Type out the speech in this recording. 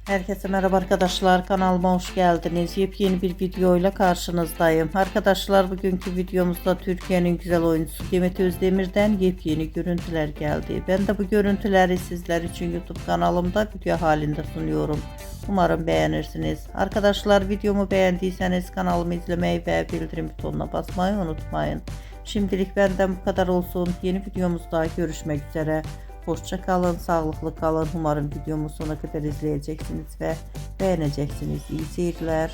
Herkese merhaba arkadaşlar, kanalıma hoş geldiniz. Yepyeni bir videoyla karşınızdayım. Arkadaşlar, bugünkü videomuzda Türkiye'nin güzel oyuncusu Demet Özdemir'den yepyeni görüntüler geldi. Ben de bu görüntüleri sizler için YouTube kanalımda video halinde sunuyorum. Umarım beğenirsiniz. Arkadaşlar, videomu beğendiyseniz kanalımı izlemeyi ve bildirim butonuna basmayı unutmayın. Şimdilik benden bu kadar olsun. Yeni videomuzda görüşmek üzere. Hoşça kalın, sağlıklı kalın. Umarım videomu sonuna kadar izleyeceksiniz ve beğeneceksiniz. İyi seyirler.